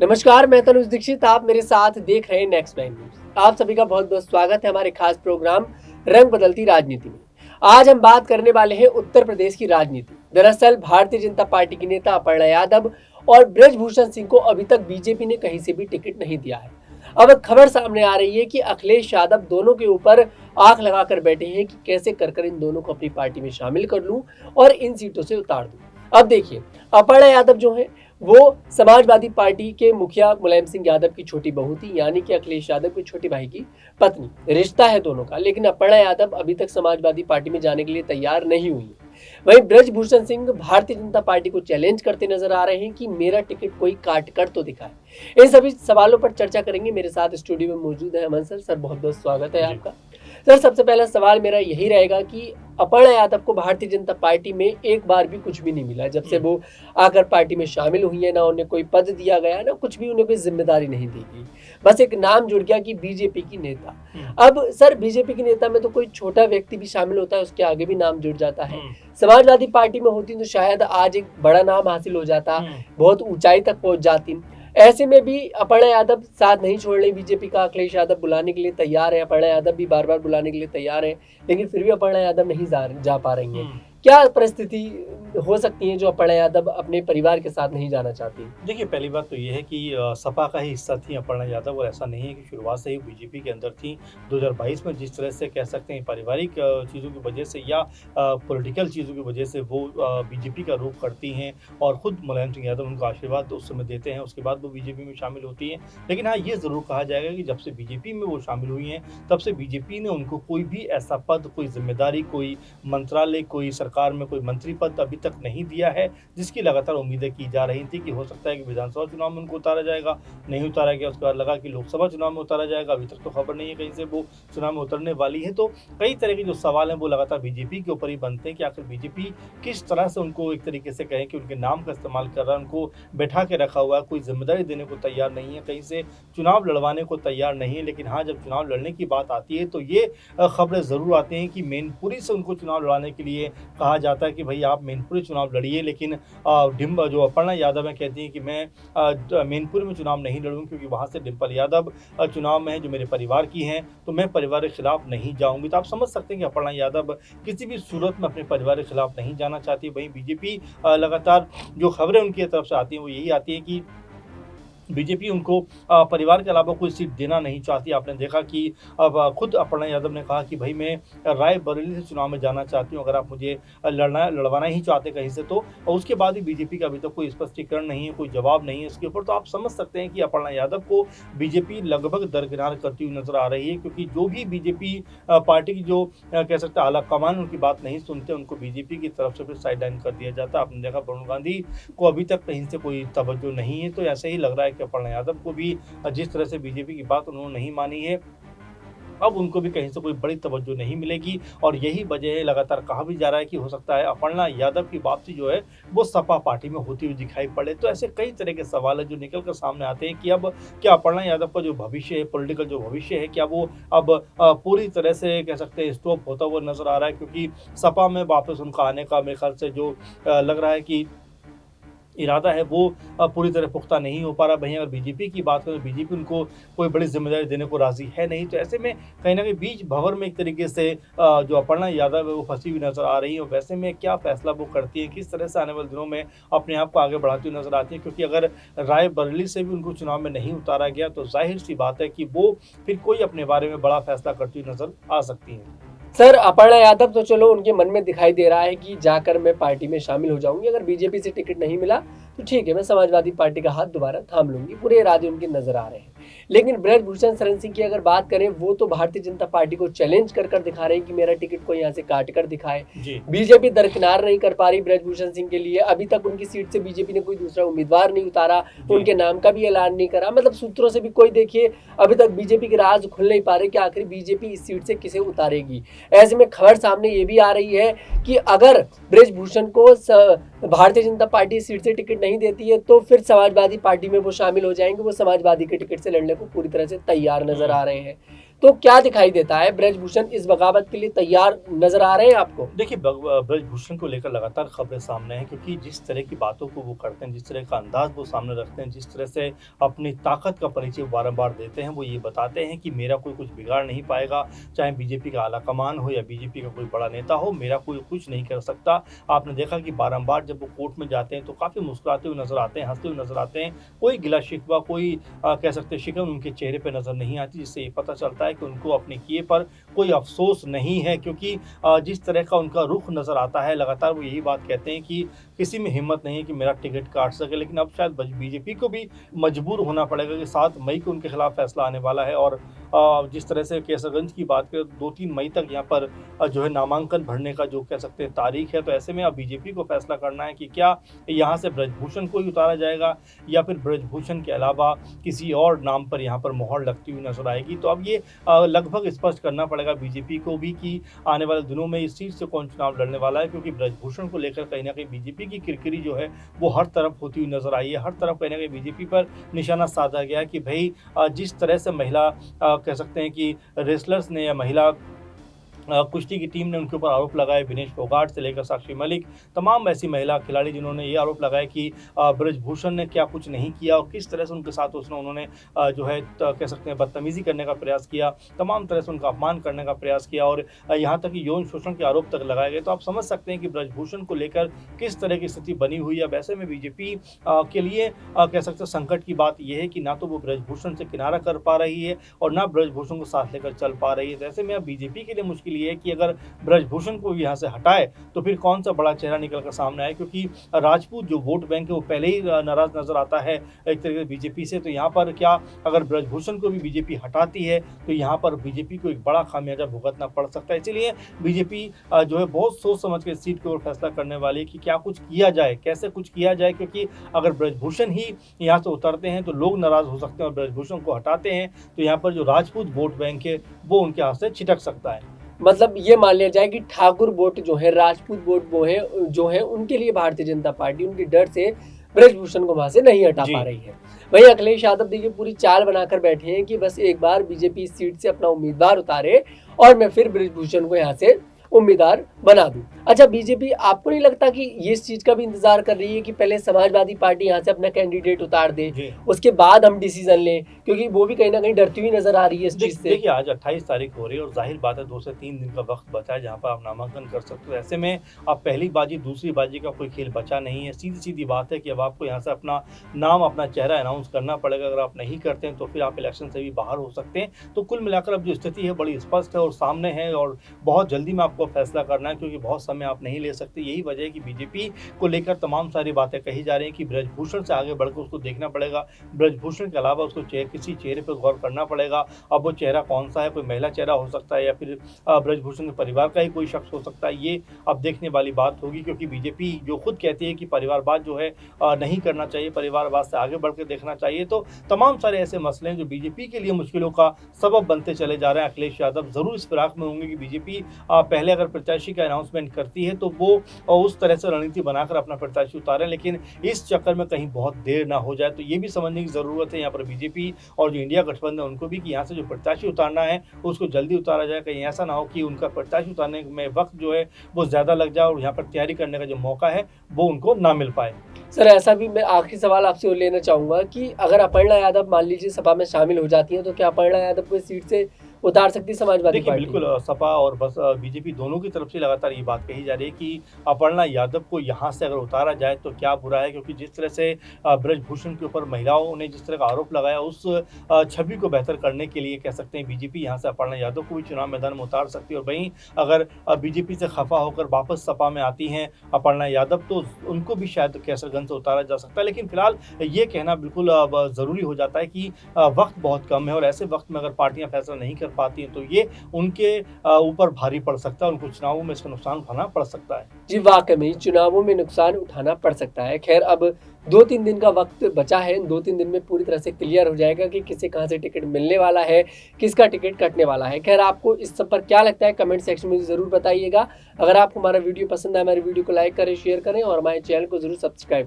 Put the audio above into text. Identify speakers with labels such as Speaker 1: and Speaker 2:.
Speaker 1: नमस्कार, मैं तनुज दीक्षित। आप मेरे साथ देख रहे हैं नेक्स्ट नाइन न्यूज। आप सभी का बहुत बहुत स्वागत है हमारे खास प्रोग्राम रंग बदलती राजनीति में। आज हम बात करने वाले हैं उत्तर प्रदेश की राजनीति। दरअसल भारतीय जनता पार्टी की नेता अपर्णा यादव और ब्रजभूषण सिंह को अभी तक बीजेपी ने कहीं से भी टिकट नहीं दिया है। अब खबर सामने आ रही है कि अखिलेश यादव दोनों के ऊपर आंख लगाकर बैठे हैं कि कैसे कर इन दोनों को अपनी पार्टी में शामिल कर लूं और इन सीटों से उतार दूं। अब देखिए, अपर्णा यादव जो है वो समाजवादी पार्टी के मुखिया मुलायम सिंह यादव की छोटी बहू थी, यानी कि अखिलेश यादव के छोटे भाई की पत्नी। रिश्ता है दोनों का, लेकिन अपर्णा यादव अभी तक समाजवादी पार्टी में जाने के लिए तैयार नहीं हुई है। वहीं ब्रजभूषण सिंह भारतीय जनता पार्टी को चैलेंज करते नजर आ रहे हैं कि मेरा टिकट कोई काट कर तो दिखाए। इन सभी सवालों पर चर्चा करेंगे। मेरे साथ स्टूडियो में मौजूद है अमन सर। बहुत बहुत स्वागत है आपका। सर, सबसे पहला सवाल मेरा यही रहेगा कि अपर्णा यादव को भारतीय जनता पार्टी में एक बार भी कुछ भी नहीं मिला जब से वो आकर पार्टी में शामिल हुई है। ना उन्हें कोई पद दिया गया, ना कुछ भी उन्हें कोई जिम्मेदारी नहीं दी गई। बस एक नाम जुड़ गया कि बीजेपी की नेता। अब सर, बीजेपी की नेता में तो कोई छोटा व्यक्ति भी शामिल होता है, उसके आगे भी नाम जुड़ जाता है। समाजवादी पार्टी में होती तो शायद आज एक बड़ा नाम हासिल हो जाता, बहुत ऊंचाई तक पहुंच जाती। ऐसे में भी अपर्णा यादव साथ नहीं छोड़ रही बीजेपी का। अखिलेश यादव बुलाने के लिए तैयार है, अपर्णा यादव भी बार बार बुलाने के लिए तैयार है, लेकिन फिर भी अपर्णा यादव नहीं जा पा रही हैं। क्या परिस्थिति हो सकती है जो अपर्णा यादव अपने परिवार के साथ नहीं जाना चाहती?
Speaker 2: देखिए, पहली बात तो ये है कि सपा का ही हिस्सा थी अपर्णा यादव, और ऐसा नहीं है कि शुरुआत से ही बीजेपी के अंदर थी। 2022 में जिस तरह से कह सकते हैं पारिवारिक चीज़ों की वजह से या पॉलिटिकल चीज़ों की वजह से वो बीजेपी का रुख करती हैं और ख़ुद मुलायम सिंह यादव उनको आशीर्वाद उस समय देते हैं, उसके बाद वो बीजेपी में शामिल होती हैं। लेकिन हाँ, ये ज़रूर कहा जाएगा कि जब से बीजेपी में वो शामिल हुई हैं, तब से बीजेपी ने उनको कोई भी ऐसा पद, कोई जिम्मेदारी, कोई मंत्रालय, कोई सरकार में कोई मंत्री पद अभी तक नहीं दिया है, जिसकी लगातार उम्मीदें की जा रही थी कि हो सकता है कि विधानसभा चुनाव में उनको उतारा जाएगा। नहीं उतारा गया, उसके बाद लगा कि लोकसभा चुनाव में उतारा जाएगा। अभी तक तो खबर नहीं है कहीं से वो चुनाव में उतरने वाली है। तो कई तरह के जो सवाल हैं वो लगातार बीजेपी के ऊपर ही बनते हैं कि आखिर बीजेपी किस तरह से उनको एक तरीके से कहें कि उनके नाम का इस्तेमाल कर रहा है, उनको बैठा के रखा हुआ है, कोई जिम्मेदारी देने को तैयार नहीं है, कहीं से चुनाव लड़वाने को तैयार नहीं है। लेकिन हाँ, जब चुनाव लड़ने की बात आती है तो ये खबरें ज़रूर आती हैं कि मैनपुरी से उनको चुनाव लड़ाने के लिए कहा जाता है कि भाई आप मैनपुरी चुनाव लड़िए। लेकिन जो अपर्णा यादव है कहती हैं कि मैं मैनपुरी में चुनाव नहीं लड़ूंगी क्योंकि वहां से डिम्पल यादव चुनाव में है जो मेरे परिवार की हैं, तो मैं परिवार के खिलाफ नहीं जाऊंगी। तो आप समझ सकते हैं कि अपर्णा यादव किसी भी सूरत में अपने परिवार के खिलाफ नहीं जाना चाहती। वहीं बीजेपी लगातार जो खबरें उनकी तरफ से आती हैं वो यही आती है कि बीजेपी उनको परिवार के अलावा कोई सीट देना नहीं चाहती। आपने देखा कि अब खुद अपर्णा यादव ने कहा कि भाई मैं रायबरेली से चुनाव में जाना चाहती हूँ, अगर आप मुझे लड़वाना ही चाहते कहीं से तो। और उसके बाद भी बीजेपी का अभी तक कोई स्पष्टीकरण नहीं है, कोई जवाब नहीं है इसके ऊपर। तो आप समझ सकते हैं कि अपर्णा यादव को बीजेपी लगभग दरकिनार करती हुई नजर आ रही है, क्योंकि जो भी बीजेपी पार्टी की जो कह सकते हैं आला कमान उनकी बात नहीं सुनते, उनको बीजेपी की तरफ से फिर साइड लाइन कर दिया जाता है। आपने देखा वरुण गांधी को अभी तक कहीं से कोई तवज्जो नहीं है। तो ऐसे ही लग रहा है कि अपर्णा यादव को भी जिस तरह से बीजेपी की बात उन्होंने नहीं मानी है, अब उनको भी कहीं से कोई बड़ी तवज्जो नहीं मिलेगी। और यही वजह है, लगातार कहा भी जा रहा है कि हो सकता है अपर्णा यादव की वापसी जो है वो सपा पार्टी में होती हुई दिखाई पड़े। तो ऐसे कई तरह के सवाल है जो निकल कर सामने आते हैं कि अब क्या अपर्णा यादव का जो भविष्य है, पॉलिटिकल जो भविष्य है, क्या वो अब पूरी तरह से कह सकते हैं स्टॉप होता हुआ नजर आ रहा है, क्योंकि सपा में वापस उनका आने का मेरे ख्याल से जो लग रहा है कि इरादा है वो पूरी तरह पुख्ता नहीं हो पा रहा। वहीं अगर बीजेपी की बात करें तो बीजेपी उनको कोई बड़ी जिम्मेदारी देने को राजी है नहीं। तो ऐसे में कहीं ना कहीं बीच भंवर में एक तरीके से जो अपर्णा यादव है वो फंसी हुई नजर आ रही है। और वैसे में क्या फैसला वो करती है, किस तरह से आने वाले दिनों में अपने आप को आगे बढ़ाती हुई नजर आती है, क्योंकि अगर रायबरेली से भी उनको चुनाव में नहीं उतारा गया तो जाहिर सी बात है कि वो फिर कोई अपने बारे में बड़ा फैसला करती हुई नजर आ सकती है।
Speaker 1: सर, अपर्णा यादव तो चलो उनके मन में दिखाई दे रहा है कि जाकर मैं पार्टी में शामिल हो जाऊंगी। अगर बीजेपी से टिकट नहीं मिला तो ठीक है, मैं समाजवादी पार्टी का हाथ दोबारा थाम लूंगी। पूरे इरादे उनके नजर आ रहे हैं। लेकिन ब्रजभूषण शरण सिंह की अगर बात करें, वो तो भारतीय जनता पार्टी को चैलेंज कर दिखा रहे हैं कि मेरा टिकट को यहाँ से काट कर दिखाए। बीजेपी दरकिनार नहीं कर पा रही ब्रजभूषण सिंह के लिए। अभी तक उनकी सीट से बीजेपी ने कोई दूसरा उम्मीदवार नहीं उतारा, उनके नाम का भी ऐलान नहीं करा। मतलब सूत्रों से भी कोई देखिए अभी तक बीजेपी के राज खुल नहीं पा रहे कि आखिर बीजेपी इस सीट से किसे उतारेगी। ऐसे में खबर सामने ये भी आ रही है कि अगर ब्रजभूषण को भारतीय जनता पार्टी सीट से टिकट नहीं देती है तो फिर समाजवादी पार्टी में वो शामिल हो जाएंगे। वो समाजवादी के टिकट से लड़ने को पूरी तरह से तैयार नजर आ रहे हैं। तो क्या दिखाई देता है, ब्रजभूषण इस बगावत के लिए तैयार नजर आ रहे हैं आपको?
Speaker 2: देखिए, ब्रजभूषण को लेकर लगातार खबरें सामने हैं क्योंकि जिस तरह की बातों को वो करते हैं, जिस तरह का अंदाज वो सामने रखते हैं, जिस तरह से अपनी ताकत का परिचय बारंबार देते हैं, वो ये बताते हैं कि मेरा कोई कुछ बिगाड़ नहीं पाएगा, चाहे बीजेपी का आला कमान हो या बीजेपी का कोई बड़ा नेता हो, मेरा कोई कुछ नहीं कर सकता। आपने देखा कि बारंबार जब वो कोर्ट में जाते हैं तो काफ़ी मुस्कुराते हुए नजर आते हैं, हंसते हुए नजर आते हैं, कोई गिला शिकवा, कोई कह सकते हैं शिकन उनके चेहरे पर नजर नहीं आती, जिससे ये पता चलता है कि उनको अपने किए पर कोई अफसोस नहीं है। क्योंकि जिस तरह का उनका रुख नज़र आता है, लगातार वो यही बात कहते हैं कि किसी में हिम्मत नहीं है कि मेरा टिकट काट सके। लेकिन अब शायद बीजेपी को भी मजबूर होना पड़ेगा कि 7 मई को उनके खिलाफ फैसला आने वाला है और जिस तरह से केसरगंज की बात करें 2-3 मई तक यहाँ पर जो है नामांकन भरने का जो कह सकते हैं तारीख है, तो ऐसे में अब बीजेपी को फैसला करना है कि क्या यहाँ से ब्रजभूषण को ही उतारा जाएगा या फिर ब्रजभूषण के अलावा किसी और नाम पर यहाँ पर मोहर लगती हुई नजर आएगी। तो अब ये लगभग स्पष्ट करना पड़ेगा बीजेपी को भी कि आने वाले दिनों में इस सीट से कौन चुनाव लड़ने वाला है, क्योंकि ब्रजभूषण को लेकर कहीं ना कहीं बीजेपी की किरकिरी जो है वो हर तरफ होती हुई नजर आई है। हर तरफ कहीं ना कहीं बीजेपी पर निशाना साधा गया कि भाई जिस तरह से महिला कह सकते हैं कि रेसलर्स ने या महिला कुश्ती की टीम ने उनके ऊपर आरोप लगाए, विनेश फोगाट से लेकर साक्षी मलिक, तमाम ऐसी महिला खिलाड़ी जिन्होंने ये आरोप लगाया कि ब्रजभूषण ने क्या कुछ नहीं किया और किस तरह से उनके साथ उन्होंने जो है कह सकते हैं बदतमीजी करने का प्रयास किया, तमाम तरह से उनका अपमान करने का प्रयास किया और यहाँ तक कि यौन शोषण के आरोप तक लगाए गए। तो आप समझ सकते हैं कि ब्रजभूषण को लेकर किस तरह की स्थिति बनी हुई है। अब ऐसे में बीजेपी के लिए कह सकते हैं संकट की बात यह है कि ना तो वो ब्रजभूषण से किनारा कर पा रही है और ना ब्रजभूषण को साथ लेकर चल पा रही है। तो ऐसे में अब बीजेपी के लिए मुश्किल ये है कि अगर ब्रजभूषण को यहाँ से हटाए तो फिर कौन सा बड़ा चेहरा निकल कर सामने आए, क्योंकि राजपूत जो वोट बैंक है वो पहले ही नाराज नजर आता है एक तरीके से बीजेपी से। तो यहाँ पर क्या अगर ब्रजभूषण को भी बीजेपी हटाती है तो यहाँ पर बीजेपी को एक बड़ा खामियाजा भुगतना पड़ सकता है। इसीलिए बीजेपी जो है बहुत सोच समझ के सीट के ऊपर फैसला करने वाली है कि क्या कुछ किया जाए, कैसे कुछ किया जाए, क्योंकि अगर ब्रजभूषण ही यहाँ से उतरते हैं तो लोग नाराज हो सकते हैं और ब्रजभूषण को हटाते हैं तो यहाँ पर जो राजपूत वोट बैंक है वो उनके हाथ से छिटक सकता है।
Speaker 1: मतलब ये मान लिया जाए कि ठाकुर वोट जो है, राजपूत वोट वो है जो है, उनके लिए भारतीय जनता पार्टी उनके डर से ब्रजभूषण को वहां से नहीं हटा पा रही है। वहीं अखिलेश यादव देखिए पूरी चाल बनाकर बैठे हैं कि बस एक बार बीजेपी इस सीट से अपना उम्मीदवार उतारे और मैं फिर ब्रजभूषण को यहाँ से उम्मीदवार बना दूं। अच्छा, बीजेपी आपको नहीं लगता कि ये इस चीज का भी इंतजार कर रही है कि पहले समाजवादी पार्टी यहाँ से अपना कैंडिडेट उतार दे, उसके बाद हम डिसीजन लें, क्योंकि वो भी कहीं ना कहीं डरती हुई नजर आ रही है इस चीज से।
Speaker 2: देखिए, आज 28 तारीख हो रही है और जाहिर बात है 2 से 3 दिन का वक्त बचा है जहाँ पर आप नामांकन कर सकते हो। ऐसे में अब पहली बाजी दूसरी बाजी का कोई खेल बचा नहीं है। सीधी सीधी बात है कि अब आपको यहाँ से अपना नाम, अपना चेहरा अनाउंस करना पड़ेगा। अगर आप नहीं करते हैं तो फिर आप इलेक्शन से भी बाहर हो सकते हैं। तो कुल मिलाकर अब जो स्थिति है बड़ी स्पष्ट है और सामने है और बहुत जल्दी में आपको फैसला करना है, क्योंकि बहुत समय आप नहीं ले सकते। यही वजह है कि बीजेपी को लेकर तमाम सारी बातें कही जा रही हैं कि ब्रजभूषण से आगे बढ़कर उसको देखना पड़ेगा, ब्रजभूषण के अलावा उसको किसी चेहरे पर गौर करना पड़ेगा। अब वो चेहरा कौन सा है, कोई महिला चेहरा हो सकता है या फिर ब्रजभूषण के परिवार का ही कोई शख्स हो सकता है। ये अब देखने वाली बात होगी, क्योंकि बीजेपी जो खुद कहती है कि परिवारवाद जो है नहीं करना चाहिए, परिवारवाद से आगे बढ़कर देखना चाहिए। तो तमाम सारे ऐसे मसले हैं जो बीजेपी के लिए मुश्किलों का सबब बनते चले जा रहे हैं। अखिलेश यादव जरूर इस फिराक में होंगे कि बीजेपी पहले अगर प्रत्याशी का अनाउंसमेंट करती है तो वो उस तरह से रणनीति बनाकर अपना प्रत्याशी उतारें, लेकिन इस चक्कर में कहीं बहुत देर ना हो जाए। तो ये भी समझने की जरूरत है यहाँ पर बीजेपी और जो इंडिया गठबंधन उनको भी कि यहाँ से जो प्रत्याशी उतारना है उसको जल्दी उतारा जाए। कहीं ऐसा ना हो कि उनका प्रत्याशी उतारने में वक्त जो है वो ज्यादा लग जाए और यहाँ पर तैयारी करने का जो मौका है वो उनको ना मिल पाए।
Speaker 1: सर, ऐसा भी मैं आखिरी सवाल आपसे लेना चाहूंगा कि अगर अपर्णा यादव मान लीजिए सपा में शामिल हो जाती है तो क्या अपर्णा यादव को इस सीट से उतार सकती समाजवादी पार्टी?
Speaker 2: बिल्कुल, सपा और बस बीजेपी दोनों की तरफ से लगातार ये बात कही जा रही है कि अपर्णा यादव को यहाँ से अगर उतारा जाए तो क्या बुरा है, क्योंकि जिस तरह से ब्रजभूषण के ऊपर महिलाओं ने जिस तरह का आरोप लगाया उस छवि को बेहतर करने के लिए कह सकते हैं बीजेपी यहाँ से अपर्णा यादव को भी चुनाव मैदान में उतार सकती है। और वहीं अगर बीजेपी से खफा होकर वापस सपा में आती हैं अपर्णा यादव तो उनको भी शायद कैसरगंज से उतारा जा सकता है। लेकिन फिलहाल ये कहना बिल्कुल ज़रूरी हो जाता है कि वक्त बहुत कम है और ऐसे वक्त में अगर पार्टियां फैसला नहीं कर पाती हैं तो ये उनके ऊपर भारी पड़ सकता है, उनको चुनावों में इसका नुकसान उठाना पड़ सकता है।
Speaker 1: जी, वाकई में चुनावों में नुकसान उठाना पड़ सकता है। खैर, अब 2-3 दिन का वक्त बचा है। 2-3 दिन में पूरी तरह से क्लियर हो जाएगा कि किसे कहां से टिकट मिलने वाला है, किसका टिकट कटने वाला है। खैर, आपको इस सब पर क्या लगता है कमेंट सेक्शन में जरूर बताइएगा। अगर आपको हमारा वीडियो पसंद है, हमारे वीडियो को लाइक करें, शेयर करें और हमारे चैनल को जरूर सब्सक्राइब करें।